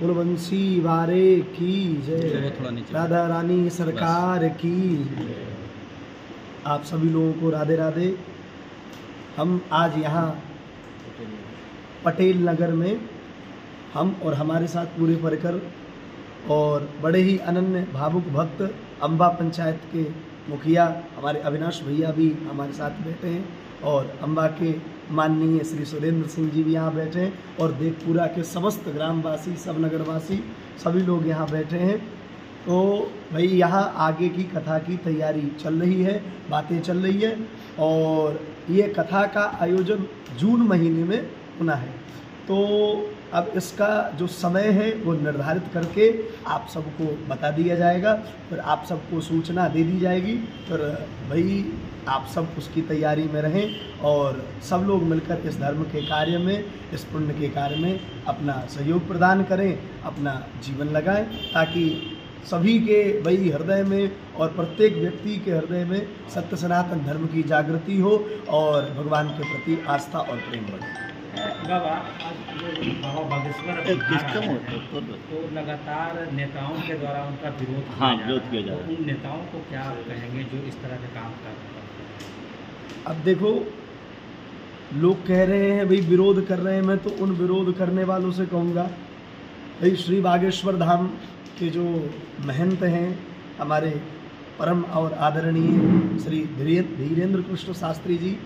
कुलवंशी वारे की जय, राधा रानी सरकार की। आप सभी लोगों को राधे राधे। हम आज यहाँ पटेल नगर में हम और हमारे साथ पूरे परिकर और बड़े ही अनन्य भावुक भक्त अम्बा पंचायत के मुखिया हमारे अविनाश भैया भी हमारे साथ बैठे हैं और अम्बा के माननीय श्री सुरेंद्र सिंह जी भी यहाँ बैठे हैं और देखपुरा के समस्त ग्रामवासी, सब नगरवासी, सभी लोग यहाँ बैठे हैं। तो भाई यहाँ आगे की कथा की तैयारी चल रही है, बातें चल रही है और ये कथा का आयोजन जून महीने में होना है। तो अब इसका जो समय है वो निर्धारित करके आप सबको बता दिया जाएगा, फिर आप सबको सूचना दे दी जाएगी। फिर भाई आप सब उसकी तैयारी में रहें और सब लोग मिलकर इस धर्म के कार्य में, इस पुण्य के कार्य में अपना सहयोग प्रदान करें, अपना जीवन लगाएं, ताकि सभी के भाई हृदय में और प्रत्येक व्यक्ति के हृदय में सत्य सनातन धर्म की जागृति हो और भगवान के प्रति आस्था और प्रेम बढ़े। बाबा, आज जो बाबा बागेश्वर तो लगातार नेताओं के द्वारा उनका विरोध किया जा रहा है। उन नेताओं को क्या आप कहेंगे जो इस तरह के काम कर रहे हैं? अब देखो, लोग कह रहे हैं भाई विरोध कर रहे हैं, मैं तो उन विरोध करने वालों से कहूँगा भाई श्री बागेश्वर धाम के जो महंत हैं हमारे परम और आदरणीय श्री धीरेन्द्र कृष्ण शास्त्री जी,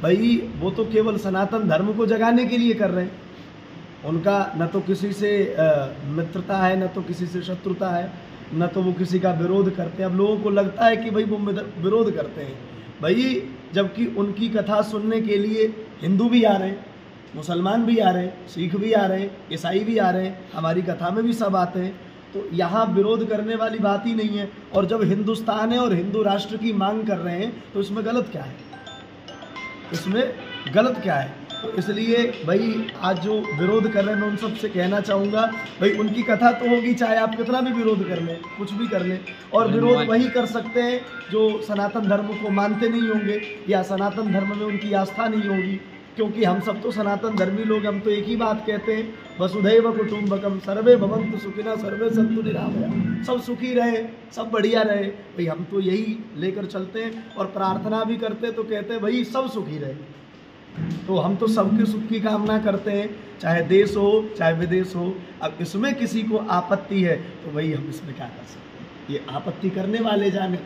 भाई वो तो केवल सनातन धर्म को जगाने के लिए कर रहे हैं। उनका न तो किसी से मित्रता है, न तो किसी से शत्रुता है, न तो वो किसी का विरोध करते हैं। अब लोगों को लगता है कि भाई वो विरोध करते हैं, भाई जबकि उनकी कथा सुनने के लिए हिंदू भी आ रहे हैं, मुसलमान भी आ रहे हैं, सिख भी आ रहे हैं, ईसाई भी आ रहे हैं, हमारी कथा में भी सब आते हैं। तो यहाँ विरोध करने वाली बात ही नहीं है। और जब हिंदुस्तान है और हिंदू राष्ट्र की मांग कर रहे हैं तो इसमें गलत क्या है? इसमें गलत क्या है? तो इसलिए भाई आज जो विरोध कर रहे हैं मैं उन सब से कहना चाहूँगा भाई उनकी कथा तो होगी, चाहे आप कितना भी विरोध कर लें, कुछ भी कर लें, और विरोध वही कर सकते हैं जो सनातन धर्म को मानते नहीं होंगे या सनातन धर्म में उनकी आस्था नहीं होगी। क्योंकि हम सब तो सनातन धर्मी लोग, हम तो एक ही बात कहते हैं, वसुधैव कुटुम्बकम सर्वे भवन्तु सुखिनः सर्वे सन्तु निरामया। सब सुखी रहे, सब बढ़िया रहे, भाई हम तो यही लेकर चलते हैं और प्रार्थना भी करते तो कहते हैं भाई सब सुखी रहे। तो हम तो सबके सुख की कामना करते हैं, चाहे देश हो चाहे विदेश हो। अब इसमें किसी को आपत्ति है तो भाई हम इसमें क्या कर सकते हैं? ये आपत्ति करने वाले जाने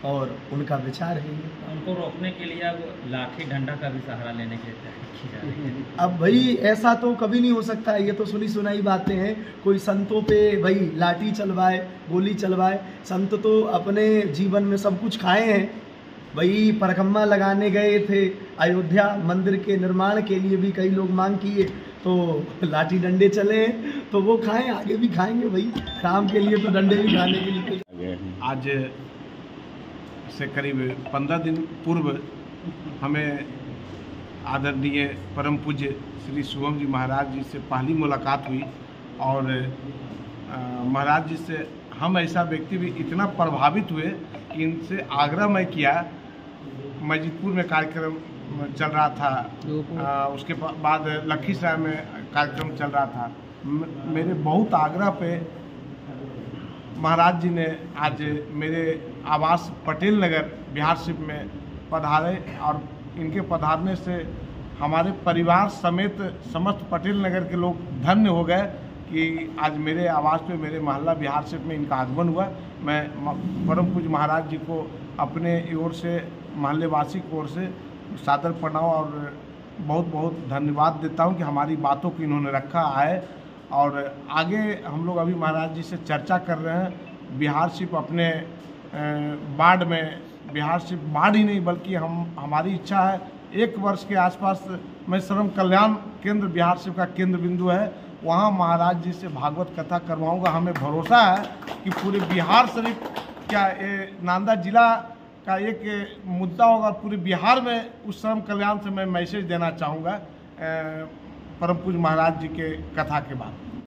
और उनका विचार है। उनको रोकने के लिए अब लाठी डंडा का भी सहारा लेने के लिए अब भाई ऐसा तो कभी नहीं हो सकता है, ये तो सुनी सुनाई बातें हैं। कोई संतों पे भाई लाठी चलवाए, गोली चलवाए? संत तो अपने जीवन में सब कुछ खाए हैं भाई। परखम्मा लगाने गए थे अयोध्या मंदिर के निर्माण के लिए भी कई लोग मांग किए, तो लाठी डंडे चले हैं तो वो खाएं, आगे भी खाएंगे भाई। काम के लिए तो डंडे भी खाने के लिए। आज से करीब 15 दिन पूर्व हमें आदरणीय परम पूज्य श्री शुभम जी महाराज जी से पहली मुलाकात हुई और महाराज जी से हम ऐसा व्यक्ति भी इतना प्रभावित हुए कि इनसे आग्रह मैं किया। मस्जिदपुर में कार्यक्रम चल रहा था, उसके बाद लखीसराय में कार्यक्रम चल रहा था। मेरे बहुत आग्रह पे महाराज जी ने आज मेरे आवास पटेल नगर बिहारशरीफ में पधारे और इनके पधारने से हमारे परिवार समेत समस्त पटेल नगर के लोग धन्य हो गए कि आज मेरे आवास पे, मेरे मोहल्ला बिहारशरीफ में इनका आगमन हुआ। मैं परम पूज्य महाराज जी को अपने ओर से, मोहल्लेवासी की ओर से सादर प्रणाम और बहुत बहुत धन्यवाद देता हूँ कि हमारी बातों को इन्होंने रखा है। और आगे हम लोग अभी महाराज जी से चर्चा कर रहे हैं। बिहारशरीफ अपने बाढ़ में, बिहारशरीफ बाढ़ ही नहीं बल्कि हमारी इच्छा है 1 वर्ष के आसपास में श्रम कल्याण केंद्र बिहारशरीफ का केंद्र बिंदु है, वहाँ महाराज जी से भागवत कथा करवाऊंगा। हमें भरोसा है कि पूरे बिहारशरीफ क्या नालंदा जिला का एक मुद्दा होगा, पूरे बिहार में उस श्रम कल्याण से मैं मैसेज देना चाहूँगा परम पूज्य महाराज जी के कथा के बाद।